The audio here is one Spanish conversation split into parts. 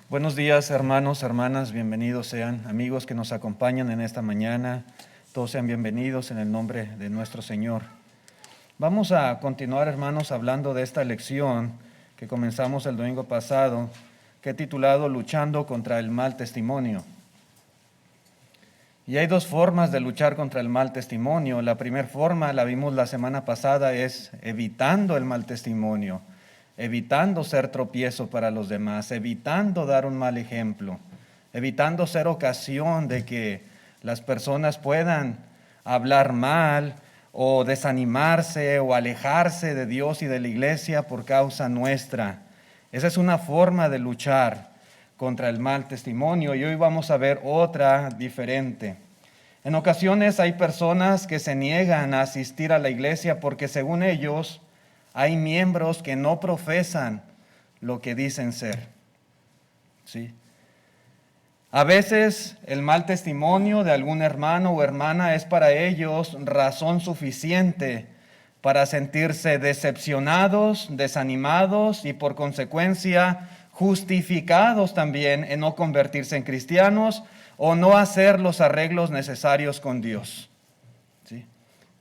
Buenos días, hermanos, hermanas, bienvenidos sean amigos que nos acompañan en esta mañana. Todos sean bienvenidos en el nombre de nuestro Señor. Vamos a continuar, hermanos, hablando de esta lección que comenzamos el domingo pasado, que he titulado Luchando contra el mal testimonio. Y hay dos formas de luchar contra el mal testimonio. La primera forma, la vimos la semana pasada, es evitando el mal testimonio, evitando ser tropiezo para los demás, evitando dar un mal ejemplo, evitando ser ocasión de que las personas puedan hablar mal o desanimarse o alejarse de Dios y de la iglesia por causa nuestra. Esa es una forma de luchar contra el mal testimonio, y hoy vamos a ver otra diferente. En ocasiones hay personas que se niegan a asistir a la iglesia porque según ellos hay miembros que no profesan lo que dicen ser. ¿Sí? A veces el mal testimonio de algún hermano o hermana es para ellos razón suficiente para sentirse decepcionados, desanimados y por consecuencia justificados también en no convertirse en cristianos o no hacer los arreglos necesarios con Dios. ¿Sí?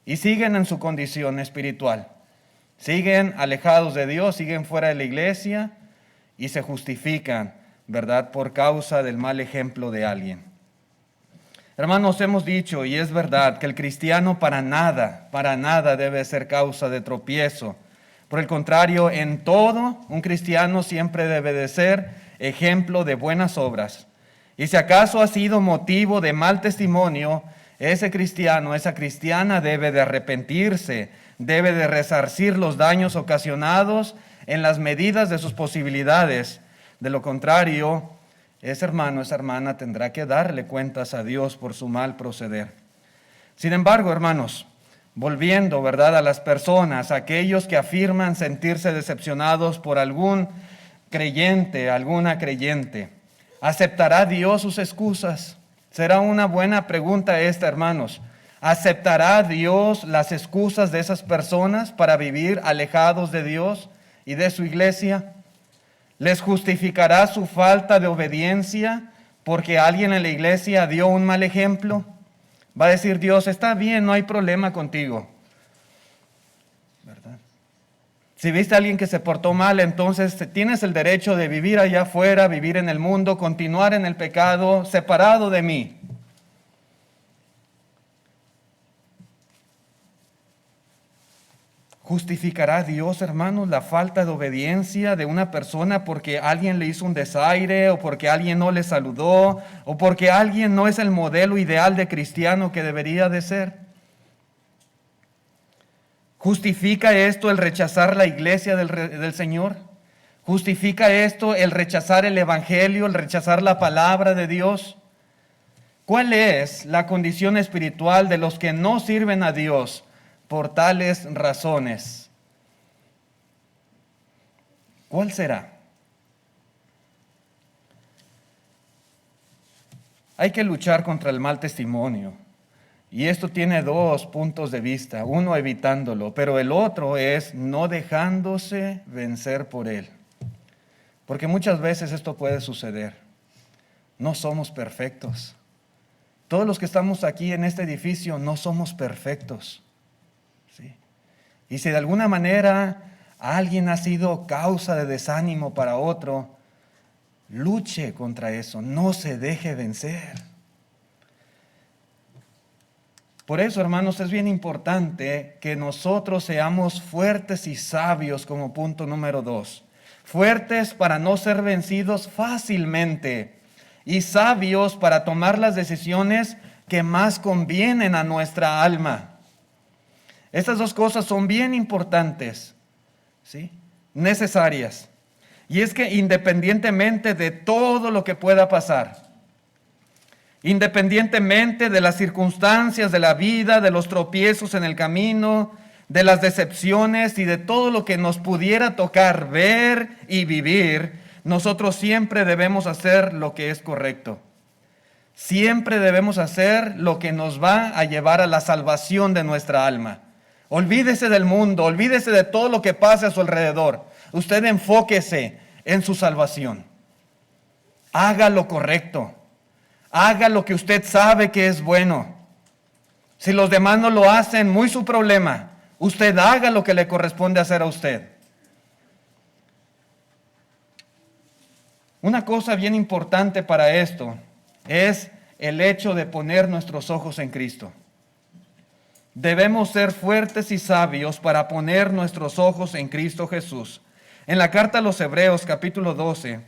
Y siguen en su condición espiritual. Siguen alejados de Dios, siguen fuera de la iglesia y se justifican, ¿verdad?, por causa del mal ejemplo de alguien. Hermanos, hemos dicho, y es verdad, que el cristiano para nada debe ser causa de tropiezo. Por el contrario, en todo, un cristiano siempre debe de ser ejemplo de buenas obras. Y si acaso ha sido motivo de mal testimonio, ese cristiano, esa cristiana debe de arrepentirse, debe de resarcir los daños ocasionados en las medidas de sus posibilidades. De lo contrario, ese hermano, esa hermana tendrá que darle cuentas a Dios por su mal proceder. Sin embargo, hermanos, volviendo, ¿verdad?, a las personas, aquellos que afirman sentirse decepcionados por algún creyente, alguna creyente, ¿aceptará Dios sus excusas? Será una buena pregunta esta, hermanos. ¿Aceptará Dios las excusas de esas personas para vivir alejados de Dios y de su iglesia? ¿Les justificará su falta de obediencia porque alguien en la iglesia dio un mal ejemplo? Va a decir Dios, está bien, no hay problema contigo, ¿verdad? Si viste a alguien que se portó mal, entonces tienes el derecho de vivir allá afuera, vivir en el mundo, continuar en el pecado, separado de mí. ¿Justificará Dios, hermanos, la falta de obediencia de una persona porque alguien le hizo un desaire o porque alguien no le saludó o porque alguien no es el modelo ideal de cristiano que debería de ser? ¿Justifica esto el rechazar la iglesia del Señor? ¿Justifica esto el rechazar el evangelio, el rechazar la palabra de Dios? ¿Cuál es la condición espiritual de los que no sirven a Dios por tales razones? ¿Cuál será? Hay que luchar contra el mal testimonio. Y esto tiene dos puntos de vista. Uno evitándolo, pero el otro es no dejándose vencer por él. Porque muchas veces esto puede suceder. No somos perfectos. Todos los que estamos aquí en este edificio no somos perfectos. ¿Sí? Y si de alguna manera alguien ha sido causa de desánimo para otro, luche contra eso, no se deje vencer. Por eso, hermanos, es bien importante que nosotros seamos fuertes y sabios como punto número 2. Fuertes para no ser vencidos fácilmente y sabios para tomar las decisiones que más convienen a nuestra alma. Estas dos cosas son bien importantes, ¿sí?, necesarias. Y es que independientemente de todo lo que pueda pasar, independientemente de las circunstancias de la vida, de los tropiezos en el camino, de las decepciones y de todo lo que nos pudiera tocar ver y vivir, nosotros siempre debemos hacer lo que es correcto. Siempre debemos hacer lo que nos va a llevar a la salvación de nuestra alma. Olvídese del mundo, olvídese de todo lo que pasa a su alrededor. Usted enfóquese en su salvación. haga lo correcto. Haga lo que usted sabe que es bueno. Si los demás no lo hacen, muy su problema. Usted haga lo que le corresponde hacer a usted. Una cosa bien importante para esto es el hecho de poner nuestros ojos en Cristo. Debemos ser fuertes y sabios para poner nuestros ojos en Cristo Jesús. En la carta a los Hebreos, capítulo 12,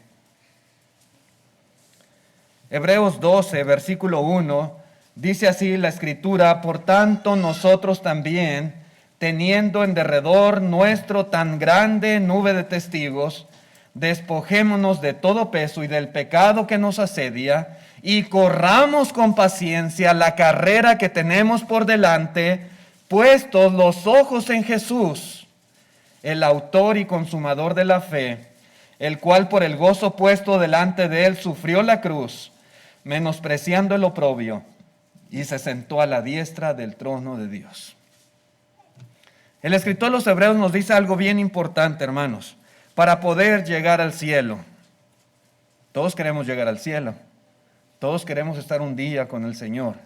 Hebreos 12, versículo 1, dice así la Escritura: por tanto nosotros también, teniendo en derredor nuestro tan grande nube de testigos, despojémonos de todo peso y del pecado que nos asedia, y corramos con paciencia la carrera que tenemos por delante, puestos los ojos en Jesús, el autor y consumador de la fe, el cual por el gozo puesto delante de él sufrió la cruz, menospreciando el oprobio, y se sentó a la diestra del trono de Dios. El escritor de los Hebreos nos dice algo bien importante, hermanos, para poder llegar al cielo. Todos queremos llegar al cielo. Todos queremos estar un día con el Señor.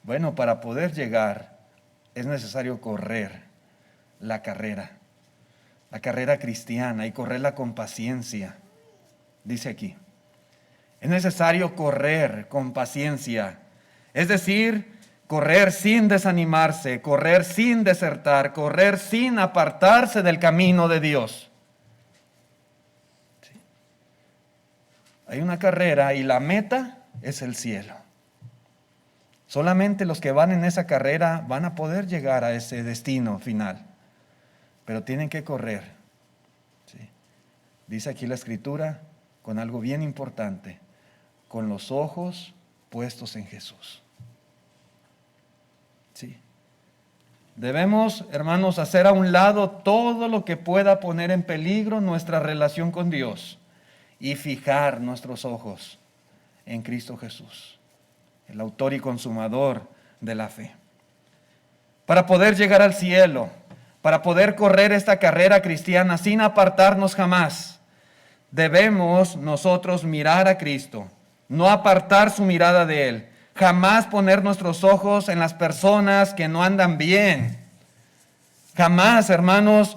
Bueno, para poder llegar es necesario correr la carrera cristiana, y correrla con paciencia. Dice aquí, es necesario correr con paciencia, es decir, correr sin desanimarse, correr sin desertar, correr sin apartarse del camino de Dios. ¿Sí? Hay una carrera y la meta es el cielo. Solamente los que van en esa carrera van a poder llegar a ese destino final, pero tienen que correr. ¿Sí? Dice aquí la Escritura con algo bien importante: con los ojos puestos en Jesús. Sí. Debemos, hermanos, hacer a un lado todo lo que pueda poner en peligro nuestra relación con Dios y fijar nuestros ojos en Cristo Jesús, el autor y consumador de la fe. Para poder llegar al cielo, para poder correr esta carrera cristiana sin apartarnos jamás, debemos nosotros mirar a Cristo, no apartar su mirada de Él, jamás poner nuestros ojos en las personas que no andan bien, jamás, hermanos,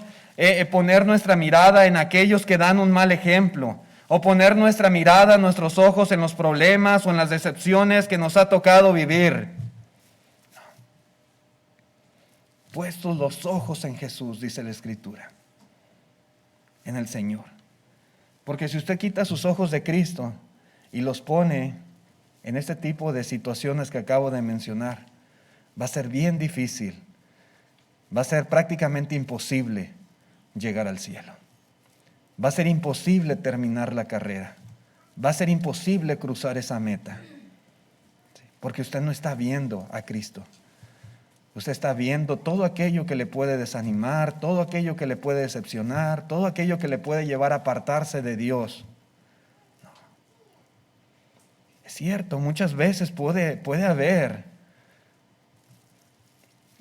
poner nuestra mirada en aquellos que dan un mal ejemplo, o poner nuestra mirada, nuestros ojos en los problemas o en las decepciones que nos ha tocado vivir. Puestos los ojos en Jesús, dice la Escritura, en el Señor. Porque si usted quita sus ojos de Cristo y los pone en este tipo de situaciones que acabo de mencionar, va a ser bien difícil, va a ser prácticamente imposible llegar al cielo. Va a ser imposible terminar la carrera. Va a ser imposible cruzar esa meta. Porque usted no está viendo a Cristo. Usted está viendo todo aquello que le puede desanimar, todo aquello que le puede decepcionar, todo aquello que le puede llevar a apartarse de Dios. No. Es cierto, muchas veces puede haber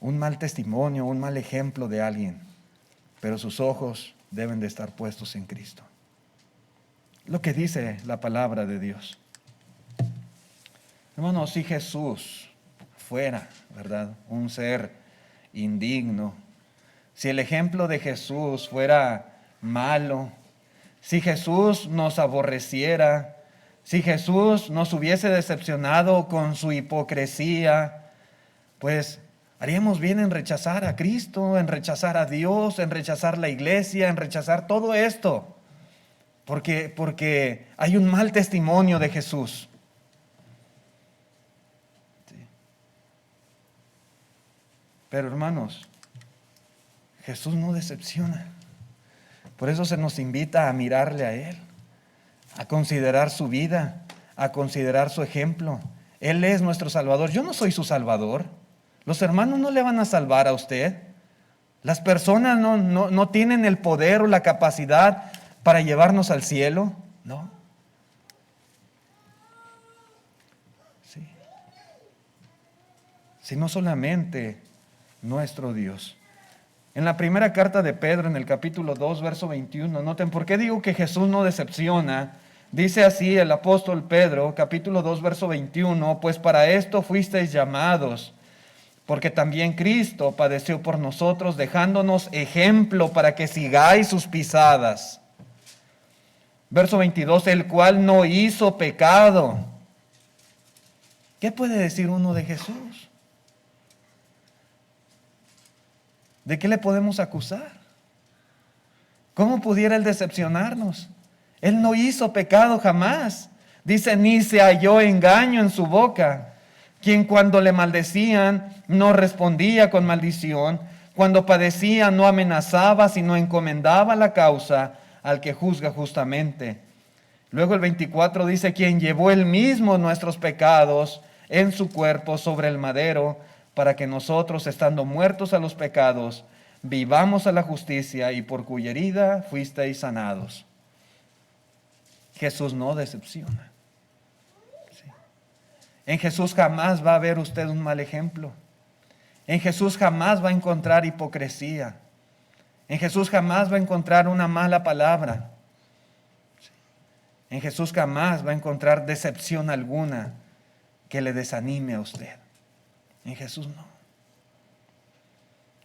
un mal testimonio, un mal ejemplo de alguien, pero sus ojos deben de estar puestos en Cristo. Lo que dice la palabra de Dios. Hermano, si Jesús fuera, ¿verdad?, un ser indigno, si el ejemplo de Jesús fuera malo, si Jesús nos aborreciera, si Jesús nos hubiese decepcionado con su hipocresía, pues haríamos bien en rechazar a Cristo, en rechazar a Dios, en rechazar la iglesia, en rechazar todo esto. Porque hay un mal testimonio de Jesús. Sí. Pero hermanos, Jesús no decepciona. Por eso se nos invita a mirarle a Él, a considerar su vida, a considerar su ejemplo. Él es nuestro Salvador. Yo no soy su Salvador. Los hermanos no le van a salvar a usted. Las personas no tienen el poder o la capacidad para llevarnos al cielo. No. Sí. Sino solamente nuestro Dios. En la primera carta de Pedro, en el capítulo 2, verso 21, noten por qué digo que Jesús no decepciona. Dice así el apóstol Pedro, capítulo 2, verso 21, pues para esto fuisteis llamados, porque también Cristo padeció por nosotros, dejándonos ejemplo para que sigáis sus pisadas. Verso 22, el cual no hizo pecado. ¿Qué puede decir uno de Jesús? ¿De qué le podemos acusar? ¿Cómo pudiera él decepcionarnos? Él no hizo pecado jamás. Dice, ni se halló engaño en su boca. Quien cuando le maldecían no respondía con maldición. Cuando padecía no amenazaba, sino encomendaba la causa al que juzga justamente. Luego el 24 dice, quien llevó él mismo nuestros pecados en su cuerpo sobre el madero, para que nosotros, estando muertos a los pecados, vivamos a la justicia, y por cuya herida fuisteis sanados. Jesús no decepciona. Sí. En Jesús jamás va a ver usted un mal ejemplo. En Jesús jamás va a encontrar hipocresía. En Jesús jamás va a encontrar una mala palabra. Sí. En Jesús jamás va a encontrar decepción alguna que le desanime a usted. En Jesús no.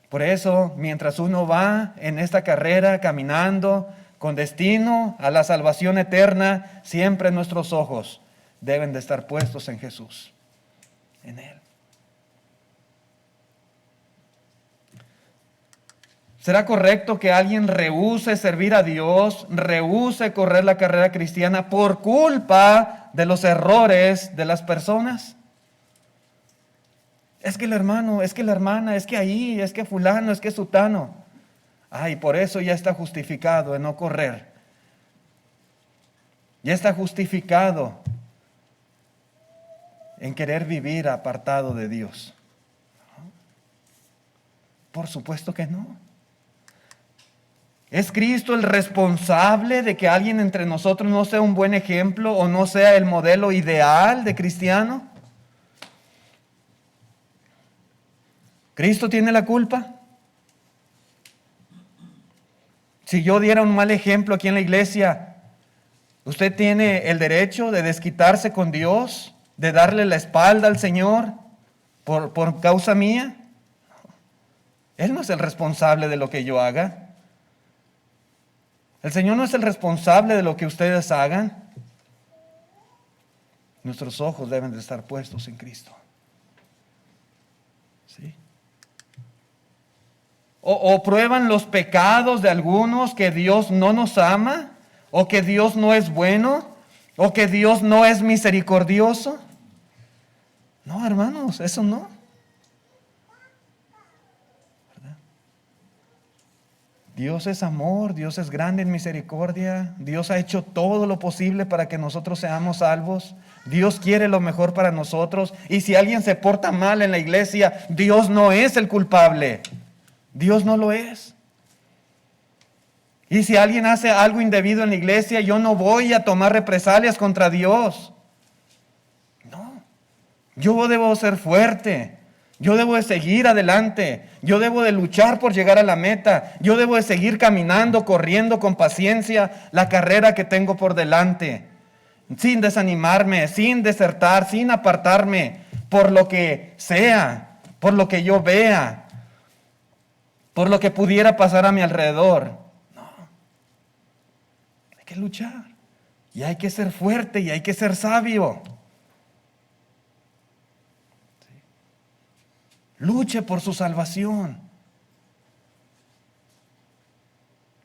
Por eso, mientras uno va en esta carrera caminando con destino a la salvación eterna, siempre nuestros ojos deben de estar puestos en Jesús, en Él. ¿Será correcto que alguien rehúse servir a Dios, rehúse correr la carrera cristiana por culpa de los errores de las personas? Es que el hermano, es que la hermana, es que ahí, es que fulano, es que sutano. Ay, por eso ya está justificado en no correr. Ya está justificado en querer vivir apartado de Dios. Por supuesto que no. ¿Es Cristo el responsable de que alguien entre nosotros no sea un buen ejemplo o no sea el modelo ideal de cristiano? ¿Cristo tiene la culpa? Si yo diera un mal ejemplo aquí en la iglesia, ¿usted tiene el derecho de desquitarse con Dios, de darle la espalda al Señor por causa mía? Él no es el responsable de lo que yo haga. El Señor no es el responsable de lo que ustedes hagan. Nuestros ojos deben de estar puestos en Cristo. ¿Sí? O prueban los pecados de algunos que Dios no nos ama, o que Dios no es bueno, o que Dios no es misericordioso. No, hermanos, eso no. ¿Verdad? Dios es amor, Dios es grande en misericordia, Dios ha hecho todo lo posible para que nosotros seamos salvos. Dios quiere lo mejor para nosotros, y si alguien se porta mal en la iglesia, Dios no es el culpable. Dios no lo es. Y si alguien hace algo indebido en la iglesia, yo no voy a tomar represalias contra Dios. No. Yo debo ser fuerte. Yo debo de seguir adelante. Yo debo de luchar por llegar a la meta. Yo debo de seguir caminando, corriendo con paciencia la carrera que tengo por delante. Sin desanimarme, sin desertar, sin apartarme por lo que sea, por lo que yo vea, por lo que pudiera pasar a mi alrededor. No. Hay que luchar. Y hay que ser fuerte y hay que ser sabio. Sí. Luche por su salvación.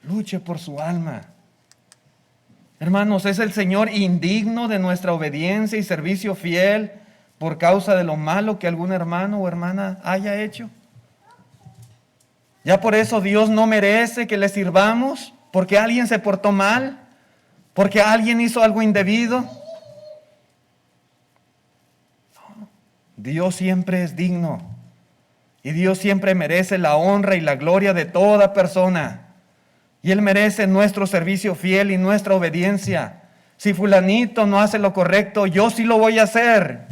Luche por su alma. Hermanos, ¿es el Señor indigno de nuestra obediencia y servicio fiel por causa de lo malo que algún hermano o hermana haya hecho? ¿Ya por eso Dios no merece que le sirvamos? ¿Porque alguien se portó mal? ¿Porque alguien hizo algo indebido? No. Dios siempre es digno. Y Dios siempre merece la honra y la gloria de toda persona. Y Él merece nuestro servicio fiel y nuestra obediencia. Si fulanito no hace lo correcto, yo sí lo voy a hacer.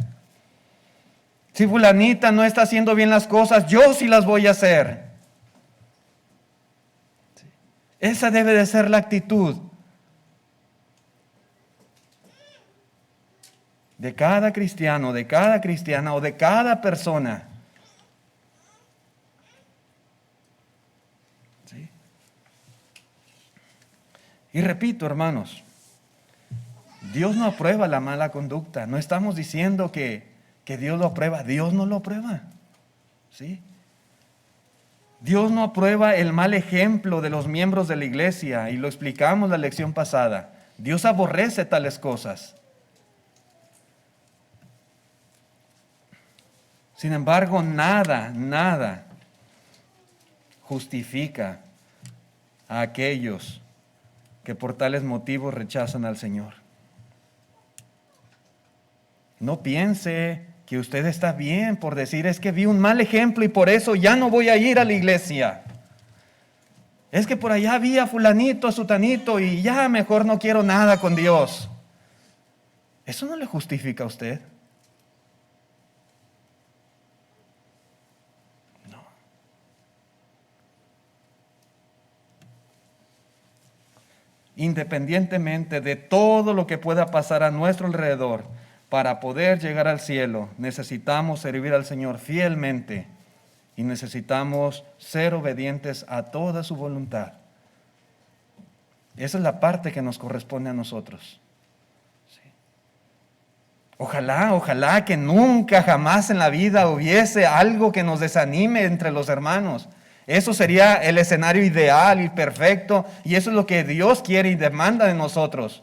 Si fulanita no está haciendo bien las cosas, yo sí las voy a hacer. Esa debe de ser la actitud. de cada cristiano, de cada cristiana o de cada persona. ¿Sí? Y repito, hermanos, Dios no aprueba la mala conducta. No estamos diciendo que Dios lo aprueba. Dios no lo aprueba. ¿Sí? Dios no aprueba el mal ejemplo de los miembros de la iglesia, y lo explicamos la lección pasada. Dios aborrece tales cosas. Sin embargo, nada justifica a aquellos que por tales motivos rechazan al Señor. No piense que usted está bien por decir, es que vi un mal ejemplo y por eso ya no voy a ir a la iglesia. Es que por allá vi a fulanito, a sutanito y ya mejor no quiero nada con Dios. ¿Eso no le justifica a usted? No. Independientemente de todo lo que pueda pasar a nuestro alrededor, para poder llegar al cielo, necesitamos servir al Señor fielmente y necesitamos ser obedientes a toda su voluntad. Esa es la parte que nos corresponde a nosotros. Sí. Ojalá que nunca, jamás en la vida hubiese algo que nos desanime entre los hermanos. Eso sería el escenario ideal y perfecto, y eso es lo que Dios quiere y demanda de nosotros.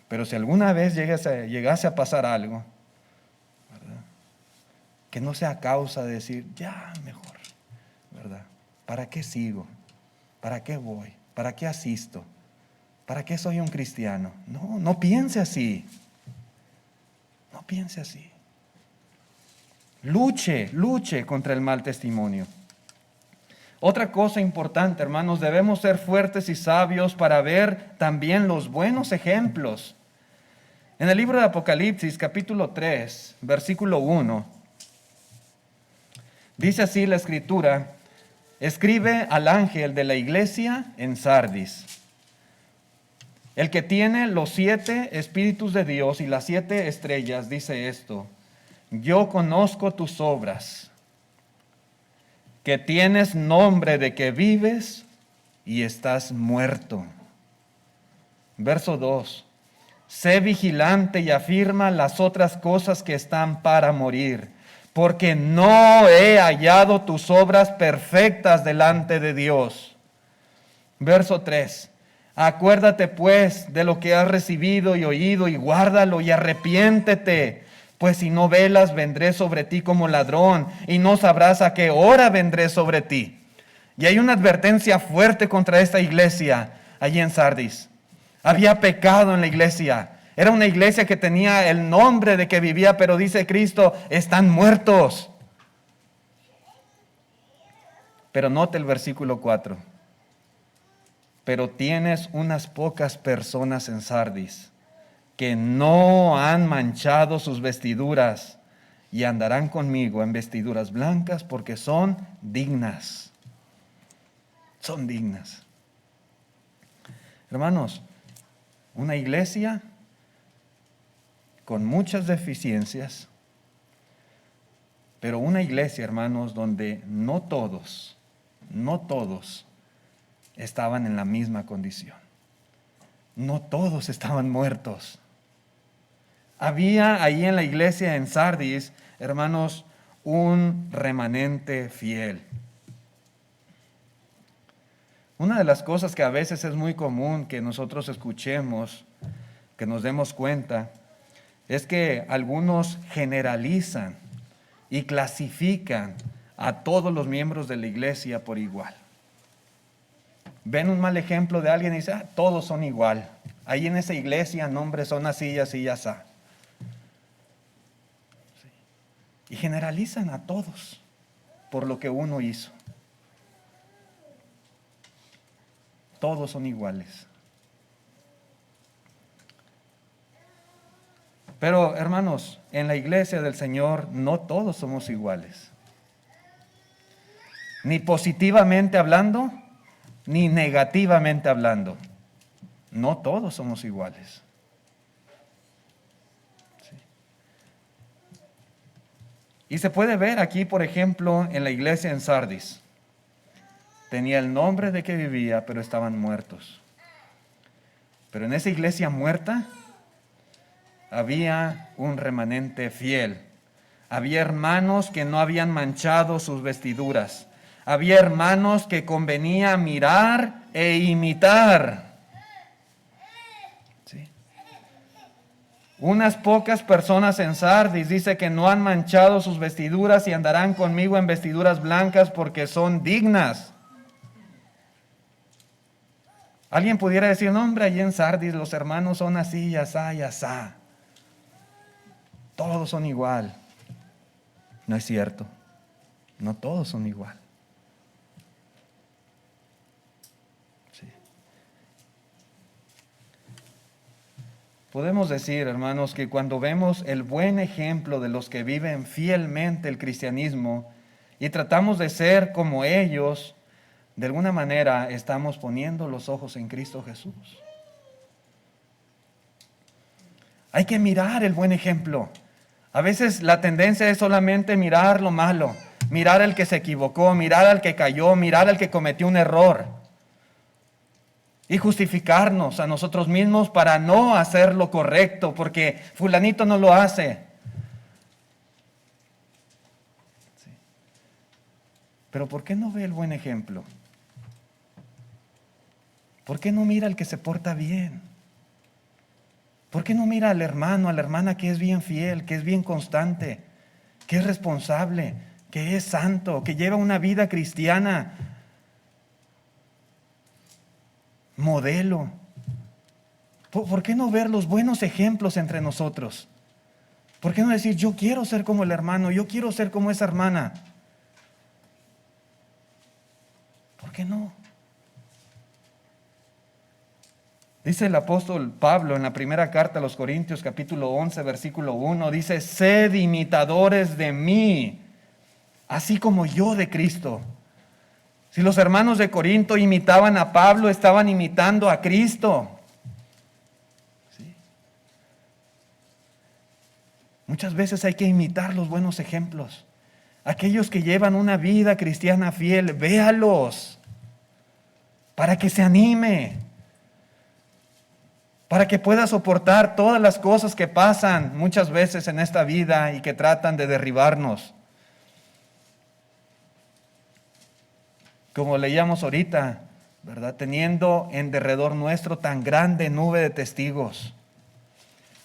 Pero si alguna vez llegase a pasar algo, ¿verdad?, que no sea causa de decir, ya mejor, ¿verdad? ¿Para qué sigo? ¿Para qué voy? ¿Para qué asisto? ¿Para qué soy un cristiano? No piense así. No piense así. Luche contra el mal testimonio. Otra cosa importante, hermanos, debemos ser fuertes y sabios para ver también los buenos ejemplos. En el libro de Apocalipsis, capítulo 3, versículo 1, dice así la Escritura: escribe al ángel de la iglesia en Sardis, el que tiene los 7 espíritus de Dios y las 7 estrellas, dice esto: yo conozco tus obras, que tienes nombre de que vives y estás muerto. Verso 2. Sé vigilante y afirma las otras cosas que están para morir, porque no he hallado tus obras perfectas delante de Dios. Verso 3. Acuérdate pues de lo que has recibido y oído y guárdalo y arrepiéntete, pues si no velas vendré sobre ti como ladrón y no sabrás a qué hora vendré sobre ti. Y hay una advertencia fuerte contra esta iglesia allí en Sardis. Había pecado en la iglesia. Era una iglesia que tenía el nombre de que vivía, pero dice Cristo, están muertos. Pero note el versículo 4. Pero tienes unas pocas personas en Sardis que no han manchado sus vestiduras y andarán conmigo en vestiduras blancas porque son dignas. Son dignas. Hermanos, una iglesia con muchas deficiencias, pero una iglesia, hermanos, donde no todos estaban en la misma condición. No todos estaban muertos. Había ahí en la iglesia en Sardis, hermanos, un remanente fiel. Una de las cosas que a veces es muy común que nosotros escuchemos, que nos demos cuenta, es que algunos generalizan y clasifican a todos los miembros de la iglesia por igual. Ven un mal ejemplo de alguien y dicen, todos son igual. Ahí en esa iglesia, nombres son así y así y así. Y generalizan a todos por lo que uno hizo. Todos son iguales. Pero, hermanos, en la iglesia del Señor no todos somos iguales. Ni positivamente hablando, ni negativamente hablando. No todos somos iguales. Y se puede ver aquí, por ejemplo, en la iglesia en Sardis. Tenía el nombre de que vivía, pero estaban muertos. Pero en esa iglesia muerta había un remanente fiel. Había hermanos que no habían manchado sus vestiduras. Había hermanos que convenía mirar e imitar. ¿Sí? Unas pocas personas en Sardis dice que no han manchado sus vestiduras y andarán conmigo en vestiduras blancas porque son dignas. Alguien pudiera decir, no hombre, allí en Sardis los hermanos son así, asá y asá. Todos son igual. No es cierto. No todos son igual. Sí. Podemos decir, hermanos, que cuando vemos el buen ejemplo de los que viven fielmente el cristianismo y tratamos de ser como ellos, de alguna manera estamos poniendo los ojos en Cristo Jesús. Hay que mirar el buen ejemplo. A veces la tendencia es solamente mirar lo malo, mirar al que se equivocó, mirar al que cayó, mirar al que cometió un error y justificarnos a nosotros mismos para no hacer lo correcto porque fulanito no lo hace. Sí. Pero ¿por qué no ve el buen ejemplo? ¿Por qué no mira al que se porta bien? ¿Por qué no mira al hermano, a la hermana que es bien fiel, que es bien constante, que es responsable, que es santo, que lleva una vida cristiana modelo? ¿Por qué no ver los buenos ejemplos entre nosotros? ¿Por qué no decir, yo quiero ser como el hermano, yo quiero ser como esa hermana? ¿Por qué no? Dice el apóstol Pablo en la primera carta a los Corintios, capítulo 11, versículo 1, dice, sed imitadores de mí, así como yo de Cristo. Si los hermanos de Corinto imitaban a Pablo, estaban imitando a Cristo. ¿Sí? Muchas veces hay que imitar los buenos ejemplos. Aquellos que llevan una vida cristiana fiel, véalos para que se anime. Para que pueda soportar todas las cosas que pasan muchas veces en esta vida y que tratan de derribarnos. Como leíamos ahorita, ¿verdad? Teniendo en derredor nuestro tan grande nube de testigos.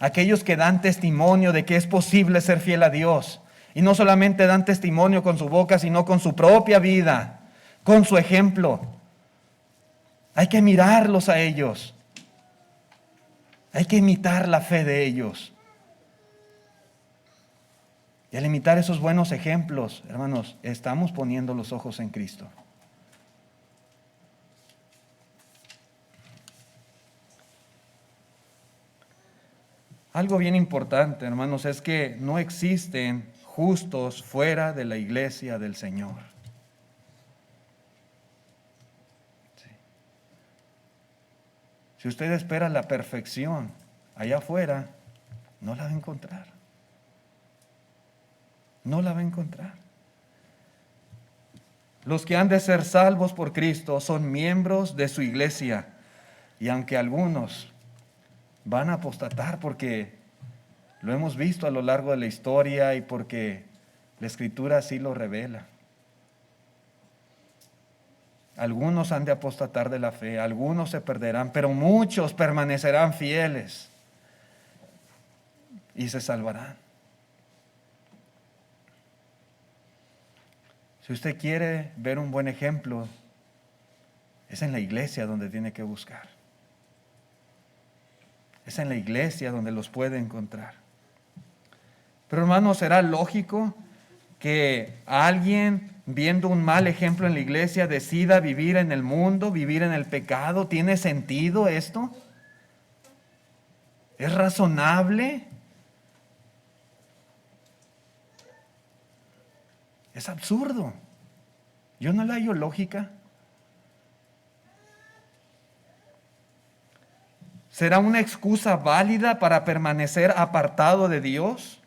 Aquellos que dan testimonio de que es posible ser fiel a Dios. Y no solamente dan testimonio con su boca, sino con su propia vida, con su ejemplo. Hay que mirarlos a ellos. Hay que imitar la fe de ellos. Y al imitar esos buenos ejemplos, hermanos, estamos poniendo los ojos en Cristo. Algo bien importante, hermanos, es que no existen justos fuera de la iglesia del Señor. Sí. Si usted espera la perfección allá afuera, no la va a encontrar. No la va a encontrar. Los que han de ser salvos por Cristo son miembros de su iglesia. Y aunque algunos van a apostatar porque lo hemos visto a lo largo de la historia y porque la Escritura así lo revela. Algunos han de apostatar de la fe, algunos se perderán, pero muchos permanecerán fieles y se salvarán. Si usted quiere ver un buen ejemplo, es en la iglesia donde tiene que buscar. Es en la iglesia donde los puede encontrar. Pero hermanos, ¿será lógico que alguien viendo un mal ejemplo en la iglesia decida vivir en el mundo, vivir en el pecado? ¿Tiene sentido esto? ¿Es razonable? Es absurdo. Yo no le hallo lógica. ¿Será una excusa válida para permanecer apartado de Dios?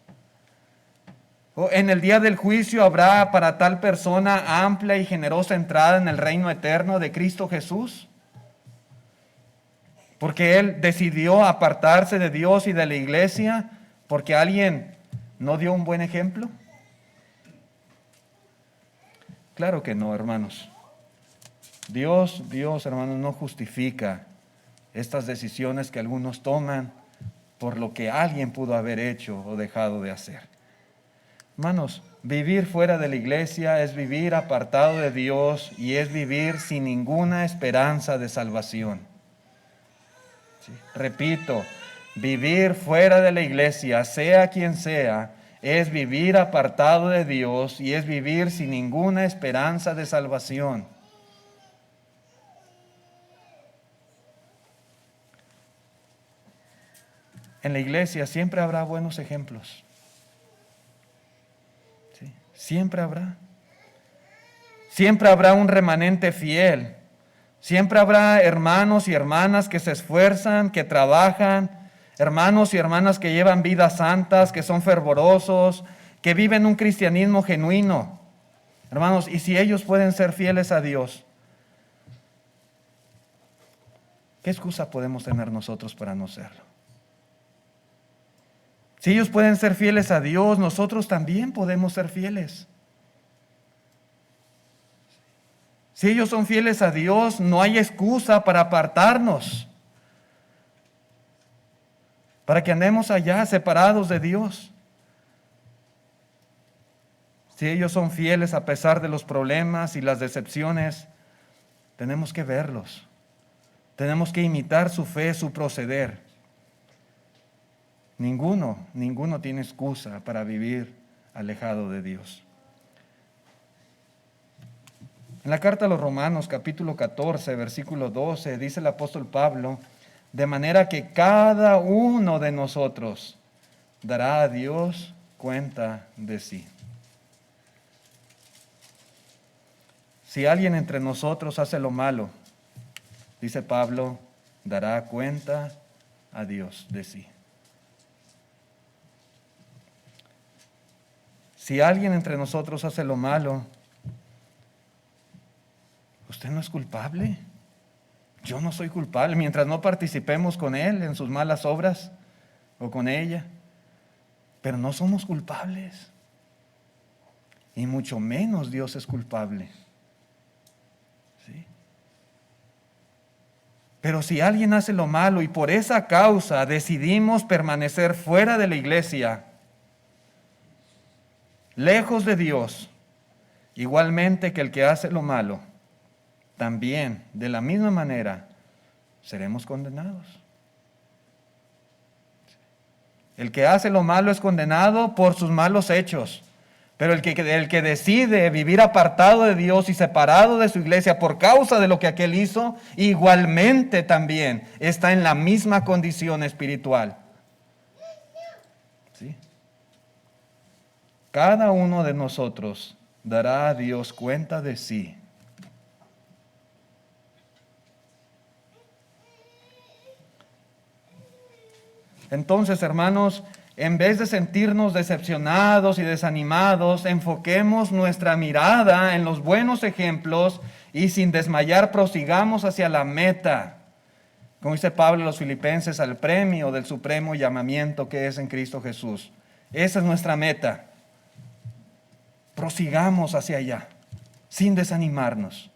O en el día del juicio habrá para tal persona amplia y generosa entrada en el reino eterno de Cristo Jesús. Porque Él decidió apartarse de Dios y de la iglesia porque alguien no dio un buen ejemplo. Claro que no, hermanos. Dios, hermanos, no justifica estas decisiones que algunos toman por lo que alguien pudo haber hecho o dejado de hacer. Hermanos, vivir fuera de la iglesia es vivir apartado de Dios y es vivir sin ninguna esperanza de salvación. Sí. Repito, vivir fuera de la iglesia, sea quien sea, es vivir apartado de Dios y es vivir sin ninguna esperanza de salvación. En la iglesia siempre habrá buenos ejemplos. ¿Sí? Siempre habrá. Siempre habrá un remanente fiel. Siempre habrá hermanos y hermanas que se esfuerzan, que trabajan, hermanos y hermanas que llevan vidas santas, que son fervorosos, que viven un cristianismo genuino. Hermanos, y si ellos pueden ser fieles a Dios, ¿qué excusa podemos tener nosotros para no serlo? Si ellos pueden ser fieles a Dios, nosotros también podemos ser fieles. Si ellos son fieles a Dios, no hay excusa para apartarnos, para que andemos allá separados de Dios. Si ellos son fieles a pesar de los problemas y las decepciones, tenemos que verlos. Tenemos que imitar su fe, su proceder. Ninguno tiene excusa para vivir alejado de Dios. En la carta a los Romanos, capítulo 14, versículo 12, dice el apóstol Pablo, de manera que cada uno de nosotros dará a Dios cuenta de sí. Si alguien entre nosotros hace lo malo, dice Pablo, dará cuenta a Dios de sí. Si alguien entre nosotros hace lo malo, usted no es culpable. Yo no soy culpable mientras no participemos con él en sus malas obras o con ella. Pero no somos culpables. Y mucho menos Dios es culpable. ¿Sí? Pero si alguien hace lo malo y por esa causa decidimos permanecer fuera de la iglesia, lejos de Dios, igualmente que el que hace lo malo, también de la misma manera seremos condenados. El que hace lo malo es condenado por sus malos hechos, pero el que decide vivir apartado de Dios y separado de su iglesia por causa de lo que aquel hizo, igualmente también está en la misma condición espiritual. ¿Sí? Cada uno de nosotros dará a Dios cuenta de sí. Entonces, hermanos, en vez de sentirnos decepcionados y desanimados, enfoquemos nuestra mirada en los buenos ejemplos y sin desmayar prosigamos hacia la meta. Como dice Pablo a los Filipenses, al premio del supremo llamamiento que es en Cristo Jesús. Esa es nuestra meta. Prosigamos hacia allá, sin desanimarnos.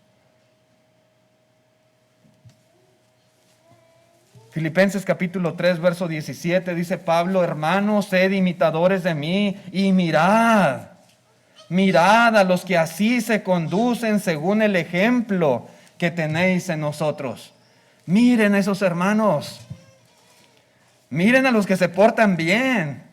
Filipenses capítulo 3, verso 17, dice Pablo, hermanos, sed imitadores de mí y mirad a los que así se conducen según el ejemplo que tenéis en nosotros. Miren a esos hermanos, miren a los que se portan bien,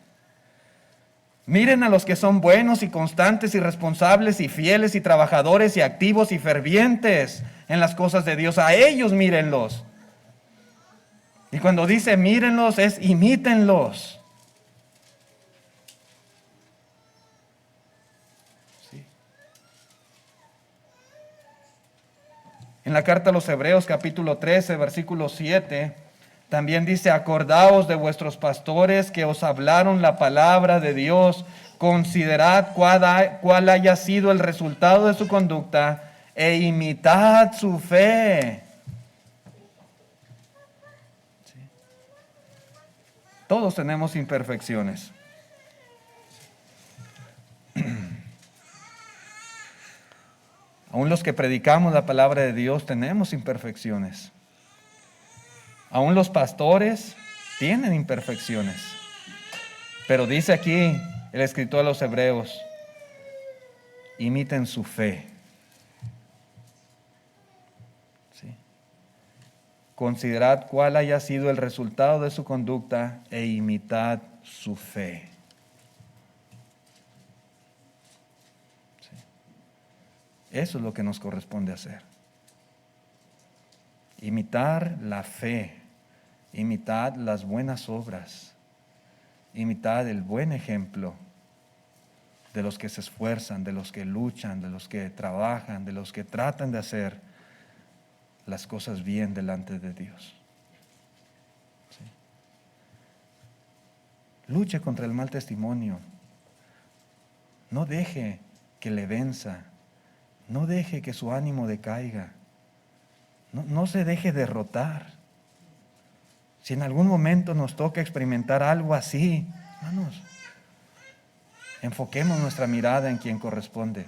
miren a los que son buenos y constantes y responsables y fieles y trabajadores y activos y fervientes en las cosas de Dios. A ellos mírenlos. Y cuando dice mírenlos es imítenlos. Sí. En la carta a los Hebreos capítulo 13 versículo 7 también dice, acordaos de vuestros pastores que os hablaron la palabra de Dios, Considerad cuál haya sido el resultado de su conducta e imitad su fe. ¿Sí? Todos tenemos imperfecciones. Aún los que predicamos la palabra de Dios tenemos imperfecciones. Aún los pastores tienen imperfecciones. Pero dice aquí el escritor a los Hebreos, imiten su fe. ¿Sí? Considerad cuál haya sido el resultado de su conducta e imitad su fe. ¿Sí? Eso es lo que nos corresponde hacer. Imitar la fe, imitar las buenas obras, imitar el buen ejemplo de los que se esfuerzan, de los que luchan, de los que trabajan, de los que tratan de hacer las cosas bien delante de Dios. ¿Sí? Luche contra el mal testimonio. No deje que le venza. No deje que su ánimo decaiga. No se deje derrotar. Si en algún momento nos toca experimentar algo así, hermanos, enfoquemos nuestra mirada en quien corresponde.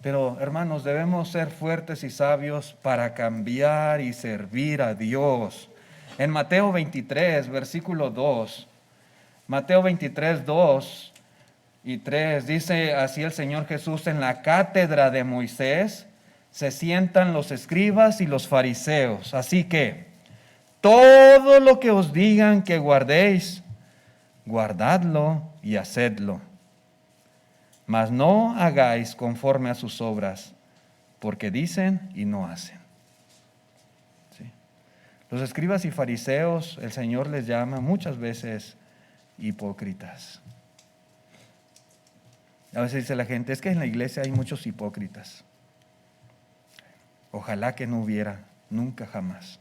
Pero, hermanos, debemos ser fuertes y sabios para cambiar y servir a Dios. En Mateo 23, versículo 2, Mateo 23, 2 y 3, dice así el Señor Jesús: en la cátedra de Moisés se sientan los escribas y los fariseos. Así que todo lo que os digan que guardéis, guardadlo y hacedlo. Mas no hagáis conforme a sus obras, porque dicen y no hacen. ¿Sí? Los escribas y fariseos, el Señor les llama muchas veces hipócritas. A veces dice la gente, es que en la iglesia hay muchos hipócritas. Ojalá que no hubiera, nunca jamás.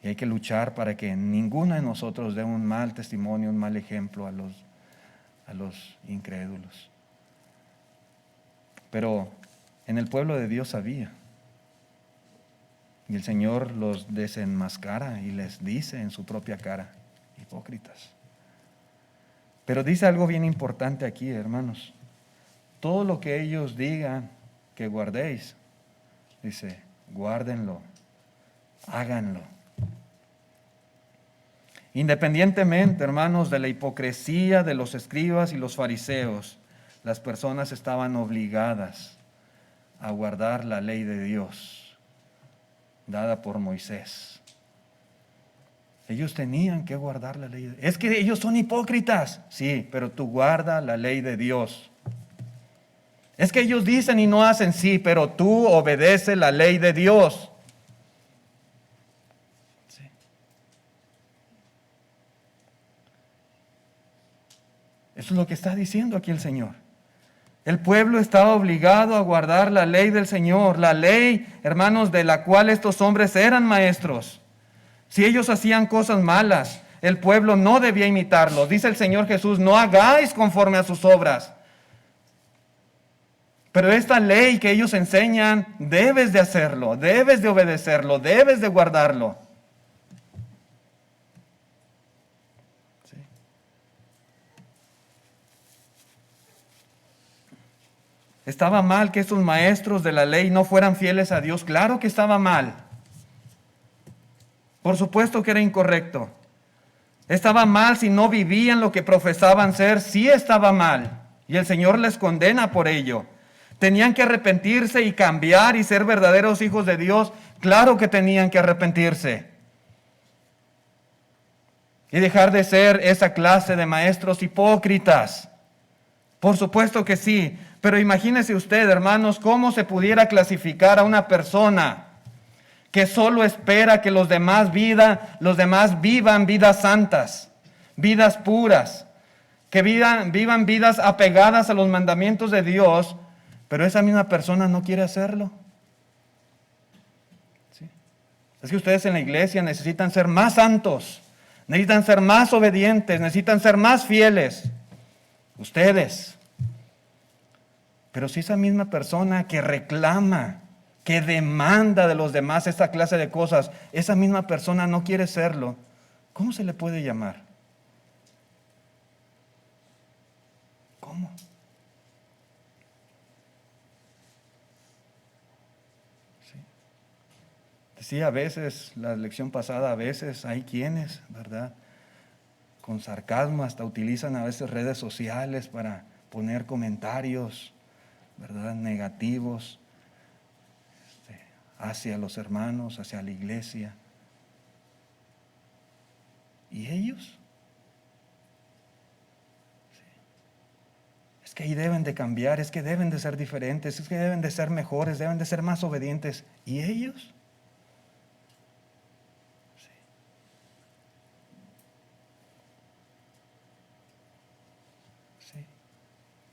Y hay que luchar para que ninguno de nosotros dé un mal testimonio, un mal ejemplo a los incrédulos. Pero en el pueblo de Dios había. Y el Señor los desenmascara y les dice en su propia cara, hipócritas. Pero dice algo bien importante aquí, hermanos. Todo lo que ellos digan que guardéis, dice, guárdenlo, háganlo. Independientemente, hermanos, de la hipocresía de los escribas y los fariseos, las personas estaban obligadas a guardar la ley de Dios, dada por Moisés. Ellos tenían que guardar la ley. Es que ellos son hipócritas. Sí, pero tú guarda la ley de Dios. Es que ellos dicen y no hacen. Sí, pero tú obedece la ley de Dios. Sí. Eso es lo que está diciendo aquí el Señor. El pueblo estaba obligado a guardar la ley del Señor. La ley, hermanos, de la cual estos hombres eran maestros. Si ellos hacían cosas malas, el pueblo no debía imitarlos. Dice el Señor Jesús, no hagáis conforme a sus obras. Pero esta ley que ellos enseñan, debes de hacerlo, debes de obedecerlo, debes de guardarlo. ¿Sí? ¿Estaba mal que estos maestros de la ley no fueran fieles a Dios? Claro que estaba mal. Por supuesto que era incorrecto. Estaba mal si no vivían lo que profesaban ser, sí estaba mal. Y el Señor les condena por ello. ¿Tenían que arrepentirse y cambiar y ser verdaderos hijos de Dios? Claro que tenían que arrepentirse. Y dejar de ser esa clase de maestros hipócritas. Por supuesto que sí. Pero imagínese usted, hermanos, cómo se pudiera clasificar a una persona que solo espera que los demás vivan vidas santas, vidas puras, que vivan vidas apegadas a los mandamientos de Dios, pero esa misma persona no quiere hacerlo. ¿Sí? Es que ustedes en la iglesia necesitan ser más santos, necesitan ser más obedientes, necesitan ser más fieles. Ustedes. Pero si esa misma persona que reclama, que demanda de los demás esta clase de cosas, esa misma persona no quiere serlo, ¿cómo se le puede llamar? ¿Cómo? Sí. Decía a veces, la lección pasada, a veces hay quienes, ¿verdad?, con sarcasmo hasta utilizan a veces redes sociales para poner comentarios, ¿verdad?, negativos hacia los hermanos, hacia la iglesia. ¿Y ellos? Sí. Es que ahí deben de cambiar, es que deben de ser diferentes, es que deben de ser mejores, deben de ser más obedientes. ¿Y ellos?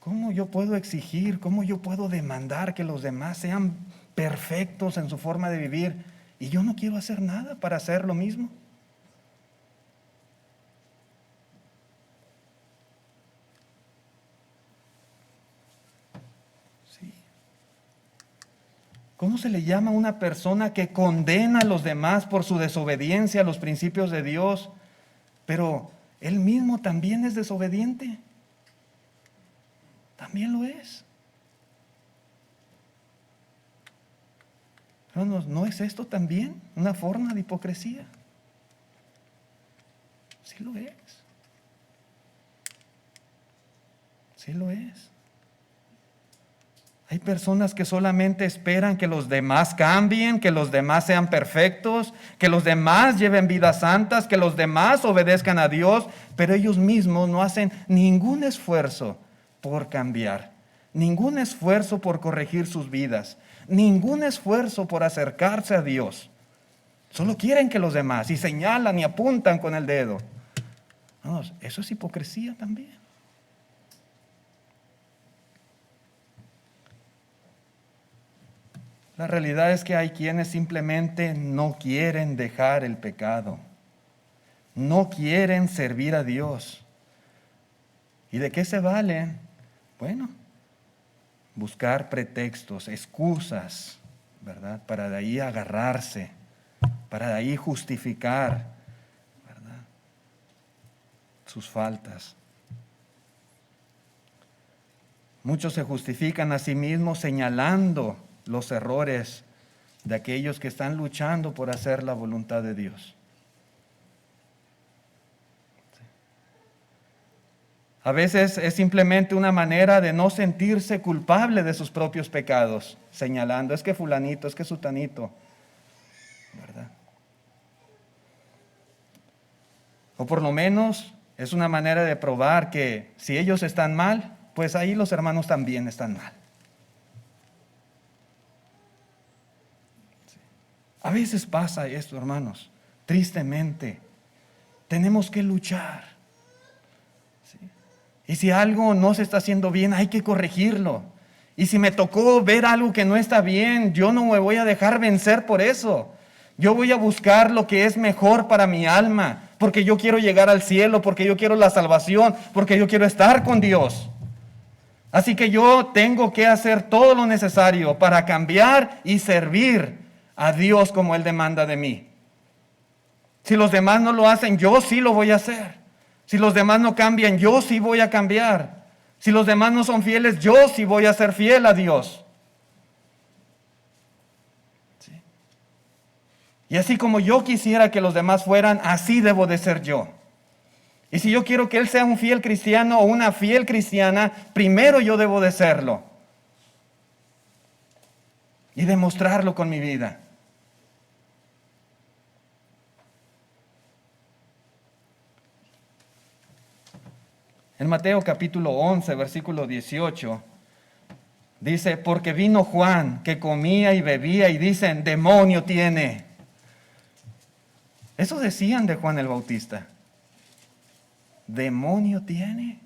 ¿Cómo yo puedo exigir, cómo yo puedo demandar que los demás sean perfectos en su forma de vivir y yo no quiero hacer nada para hacer lo mismo? Sí. ¿Cómo se le llama a una persona que condena a los demás por su desobediencia a los principios de Dios, pero él mismo también es desobediente? También lo es. Hermanos, ¿no es esto también una forma de hipocresía? Sí lo es. Sí lo es. Hay personas que solamente esperan que los demás cambien, que los demás sean perfectos, que los demás lleven vidas santas, que los demás obedezcan a Dios, pero ellos mismos no hacen ningún esfuerzo por cambiar, ningún esfuerzo por corregir sus vidas, ningún esfuerzo por acercarse a Dios. Solo quieren que los demás, y señalan y apuntan con el dedo. Vamos, eso es hipocresía también. La realidad es que hay quienes simplemente no quieren dejar el pecado, no quieren servir a Dios. ¿Y de qué se valen? Bueno, buscar pretextos, excusas, ¿verdad?, para de ahí agarrarse, para de ahí justificar, ¿verdad?, sus faltas. Muchos se justifican a sí mismos señalando los errores de aquellos que están luchando por hacer la voluntad de Dios. A veces es simplemente una manera de no sentirse culpable de sus propios pecados, señalando, es que fulanito, es que sutanito, ¿verdad? O por lo menos es una manera de probar que si ellos están mal, pues ahí los hermanos también están mal. A veces pasa esto, hermanos, tristemente. Tenemos que luchar. ¿Sí? Y si algo no se está haciendo bien, hay que corregirlo. Y si me tocó ver algo que no está bien, yo no me voy a dejar vencer por eso. Yo voy a buscar lo que es mejor para mi alma, porque yo quiero llegar al cielo, porque yo quiero la salvación, porque yo quiero estar con Dios. Así que yo tengo que hacer todo lo necesario para cambiar y servir a Dios como Él demanda de mí. Si los demás no lo hacen, yo sí lo voy a hacer. Si los demás no cambian, yo sí voy a cambiar. Si los demás no son fieles, yo sí voy a ser fiel a Dios. ¿Sí? Y así como yo quisiera que los demás fueran, así debo de ser yo. Y si yo quiero que él sea un fiel cristiano o una fiel cristiana, primero yo debo de serlo. Y demostrarlo con mi vida. En Mateo capítulo 11, versículo 18, dice, porque vino Juan que comía y bebía y dicen, demonio tiene. Eso decían de Juan el Bautista. Demonio tiene.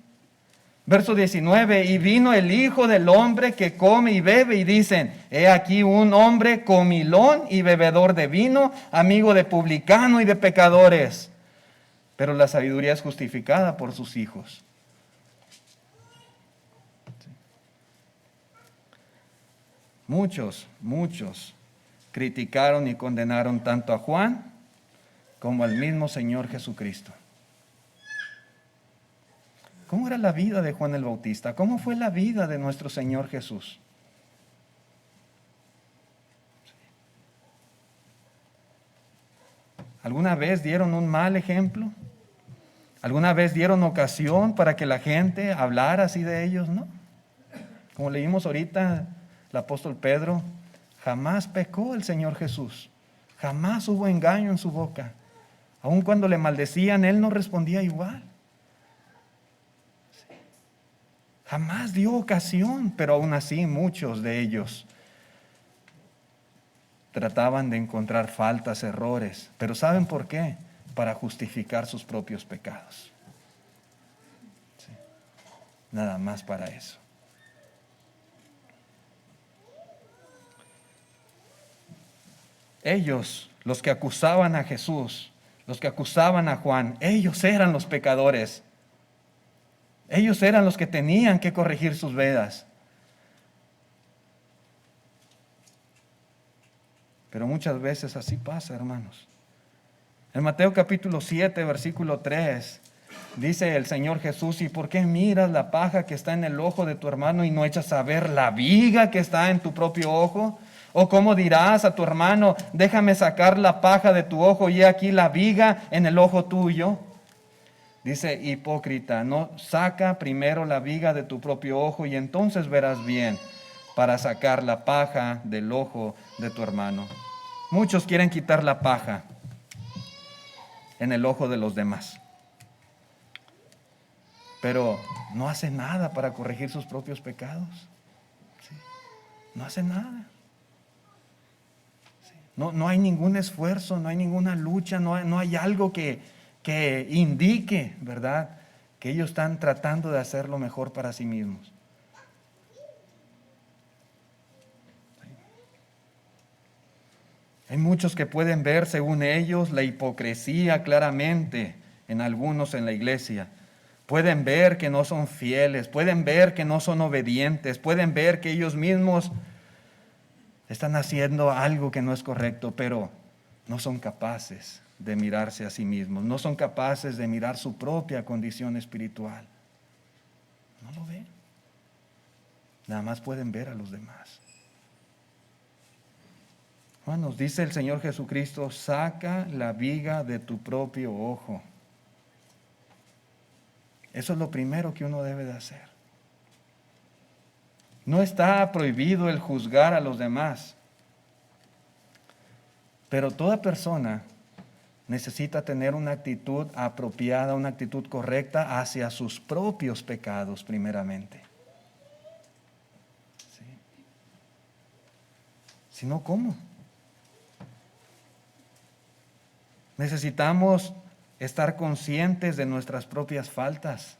Verso 19, y vino el Hijo del Hombre que come y bebe y dicen, he aquí un hombre comilón y bebedor de vino, amigo de publicano y de pecadores. pero la sabiduría es justificada por sus hijos. Muchos criticaron y condenaron tanto a Juan como al mismo Señor Jesucristo. ¿Cómo era la vida de Juan el Bautista? ¿Cómo fue la vida de nuestro Señor Jesús? ¿Alguna vez dieron un mal ejemplo? ¿Alguna vez dieron ocasión para que la gente hablara así de ellos? No. Como leímos ahorita, el apóstol Pedro, jamás pecó el Señor Jesús. Jamás hubo engaño en su boca. Aun cuando le maldecían, Él no respondía igual. Jamás dio ocasión, pero aún así muchos de ellos trataban de encontrar faltas, errores. Pero ¿saben por qué? Para justificar sus propios pecados. Sí. Nada más para eso. Ellos, los que acusaban a Jesús, los que acusaban a Juan, ellos eran los pecadores. Ellos eran los que tenían que corregir sus vedas. Pero muchas veces así pasa, hermanos. En Mateo capítulo 7, versículo 3, dice el Señor Jesús: ¿y por qué miras la paja que está en el ojo de tu hermano y no echas a ver la viga que está en tu propio ojo? ¿O cómo dirás a tu hermano: déjame sacar la paja de tu ojo y he aquí la viga en el ojo tuyo? Dice: hipócrita, no, saca primero la viga de tu propio ojo y entonces verás bien para sacar la paja del ojo de tu hermano. Muchos quieren quitar la paja en el ojo de los demás, pero no hacen nada para corregir sus propios pecados. ¿Sí? No hacen nada. ¿Sí? No hay ningún esfuerzo, no hay ninguna lucha, no hay algo que indique, ¿verdad?, que ellos están tratando de hacer lo mejor para sí mismos. Hay muchos que pueden ver, según ellos, la hipocresía claramente en algunos en la iglesia. Pueden ver que no son fieles, pueden ver que no son obedientes, pueden ver que ellos mismos están haciendo algo que no es correcto, pero no son capaces de mirarse a sí mismos, no son capaces de mirar su propia condición espiritual. No lo ven. Nada más pueden ver a los demás. Hermanos, dice el Señor Jesucristo: saca la viga de tu propio ojo. Eso es lo primero que uno debe de hacer. No está prohibido el juzgar a los demás, pero toda persona necesita tener una actitud apropiada, una actitud correcta hacia sus propios pecados primeramente. ¿Sí? Si no, ¿cómo? Necesitamos estar conscientes de nuestras propias faltas,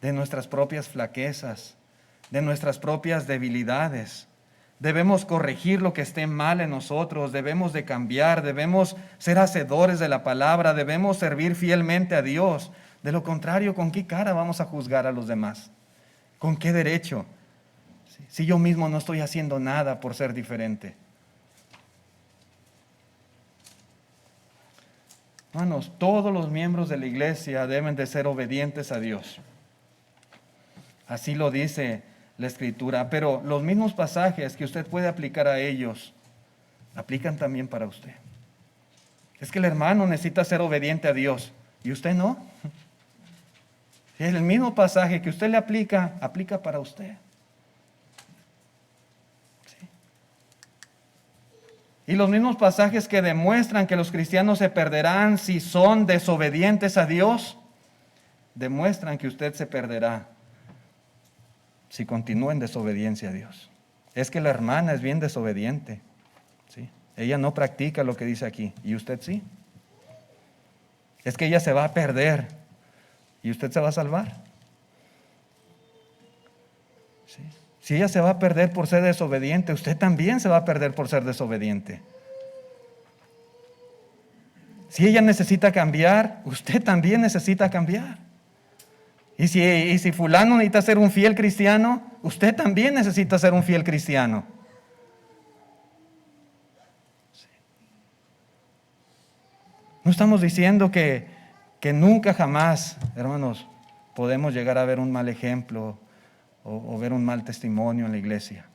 de nuestras propias flaquezas, de nuestras propias debilidades. Debemos corregir lo que esté mal en nosotros, debemos de cambiar, debemos ser hacedores de la palabra, debemos servir fielmente a Dios. De lo contrario, ¿con qué cara vamos a juzgar a los demás? ¿Con qué derecho? Si yo mismo no estoy haciendo nada por ser diferente. Hermanos, todos los miembros de la iglesia deben de ser obedientes a Dios. Así lo dice la Escritura, pero los mismos pasajes que usted puede aplicar a ellos, aplican también para usted. Es que el hermano necesita ser obediente a Dios, y usted no. Es el mismo pasaje que usted le aplica, aplica para usted. ¿Sí? Y los mismos pasajes que demuestran que los cristianos se perderán si son desobedientes a Dios, demuestran que usted se perderá si continúa en desobediencia a Dios. Es que la hermana es bien desobediente, ¿sí? Ella no practica lo que dice aquí, y usted sí. Es que ella se va a perder, y usted se va a salvar. ¿Sí? Si ella se va a perder por ser desobediente, usted también se va a perder por ser desobediente. Si ella necesita cambiar, usted también necesita cambiar. Y si fulano necesita ser un fiel cristiano, usted también necesita ser un fiel cristiano. No estamos diciendo que nunca jamás, hermanos, podemos llegar a ver un mal ejemplo o ver un mal testimonio en la iglesia.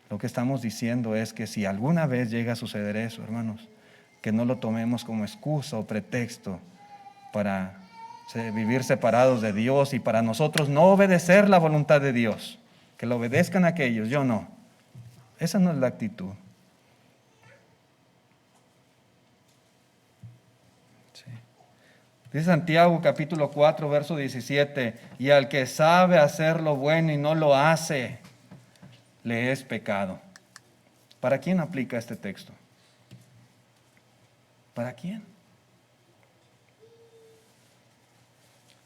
Lo que estamos diciendo es que si alguna vez llega a suceder eso, hermanos, que no lo tomemos como excusa o pretexto para vivir separados de Dios y para nosotros no obedecer la voluntad de Dios. Que lo obedezcan aquellos, yo no. Esa no es la actitud. Sí. Dice Santiago capítulo 4, verso 17, y al que sabe hacer lo bueno y no lo hace, le es pecado. ¿Para quién aplica este texto? ¿Para quién?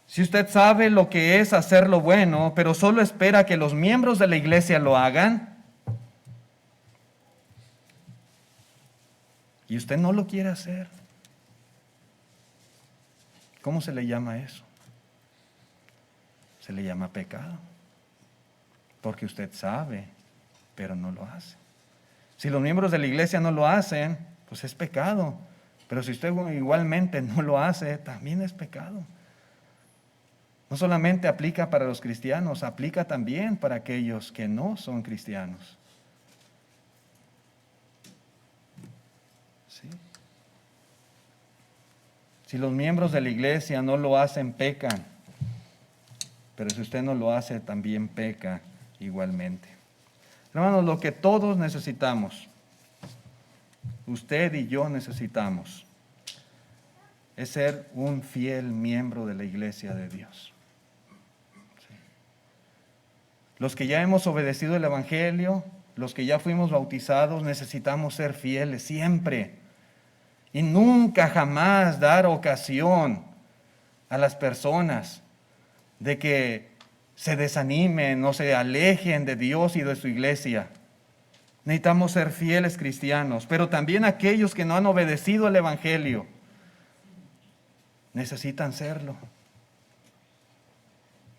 Si usted sabe lo que es hacer lo bueno, pero solo espera que los miembros de la iglesia lo hagan, y usted no lo quiere hacer, ¿cómo se le llama eso? Se le llama pecado, porque usted sabe, pero no lo hace. Si los miembros de la iglesia no lo hacen, pues es pecado. Pero si usted igualmente no lo hace, también es pecado. No solamente aplica para los cristianos, aplica también para aquellos que no son cristianos. ¿Sí? Si los miembros de la iglesia no lo hacen, pecan. Pero si usted no lo hace, también peca igualmente. Hermanos, lo que todos necesitamos, usted y yo necesitamos, es ser un fiel miembro de la iglesia de Dios. Sí. Los que ya hemos obedecido el Evangelio, los que ya fuimos bautizados, necesitamos ser fieles siempre. Y nunca jamás dar ocasión a las personas de que se desanimen o se alejen de Dios y de su iglesia. Necesitamos ser fieles cristianos, pero también aquellos que no han obedecido el Evangelio necesitan serlo.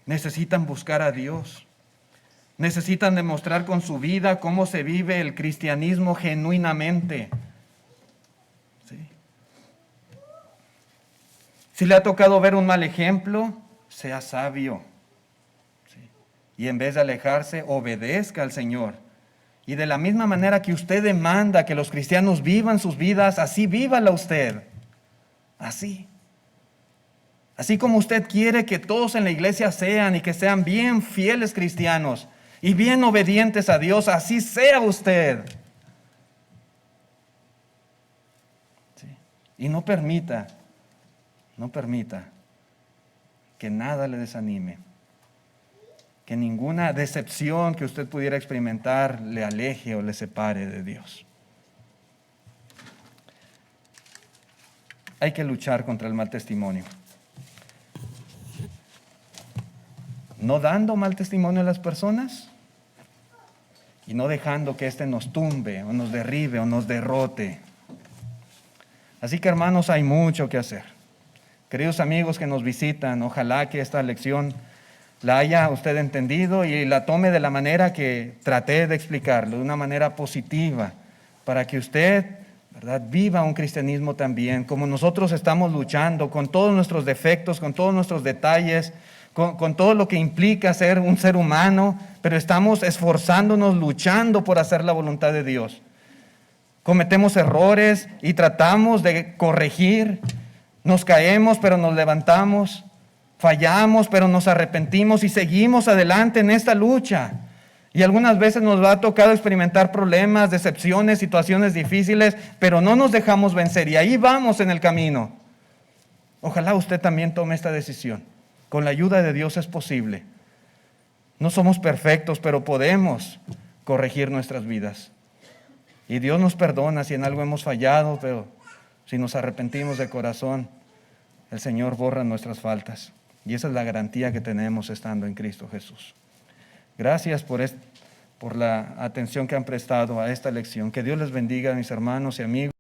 Necesitan buscar a Dios. Necesitan demostrar con su vida cómo se vive el cristianismo genuinamente. ¿Sí? Si le ha tocado ver un mal ejemplo, sea sabio. ¿Sí? Y en vez de alejarse, obedezca al Señor. Y de la misma manera que usted demanda que los cristianos vivan sus vidas, así vívala usted. Así. Así como usted quiere que todos en la iglesia sean y que sean bien fieles cristianos y bien obedientes a Dios, así sea usted. ¿Sí? Y no permita que nada le desanime, que ninguna decepción que usted pudiera experimentar le aleje o le separe de Dios. Hay que luchar contra el mal testimonio. No dando mal testimonio a las personas y no dejando que éste nos tumbe o nos derribe o nos derrote. Así que, hermanos, hay mucho que hacer. Queridos amigos que nos visitan, ojalá que esta lección la haya usted entendido y la tome de la manera que traté de explicarlo, de una manera positiva, para que usted, ¿verdad?, viva un cristianismo también, como nosotros estamos luchando con todos nuestros defectos, con todos nuestros detalles, con todo lo que implica ser un ser humano, pero estamos esforzándonos, luchando por hacer la voluntad de Dios. Cometemos errores y tratamos de corregir, nos caemos pero nos levantamos, fallamos pero nos arrepentimos y seguimos adelante en esta lucha. Y algunas veces nos ha tocado experimentar problemas, decepciones, situaciones difíciles, pero no nos dejamos vencer y ahí vamos en el camino. Ojalá usted también tome esta decisión. Con la ayuda de Dios es posible. No somos perfectos, pero podemos corregir nuestras vidas. Y Dios nos perdona si en algo hemos fallado, pero si nos arrepentimos de corazón, el Señor borra nuestras faltas. Y esa es la garantía que tenemos estando en Cristo Jesús. Gracias por la atención que han prestado a esta lección. Que Dios les bendiga, mis hermanos y amigos.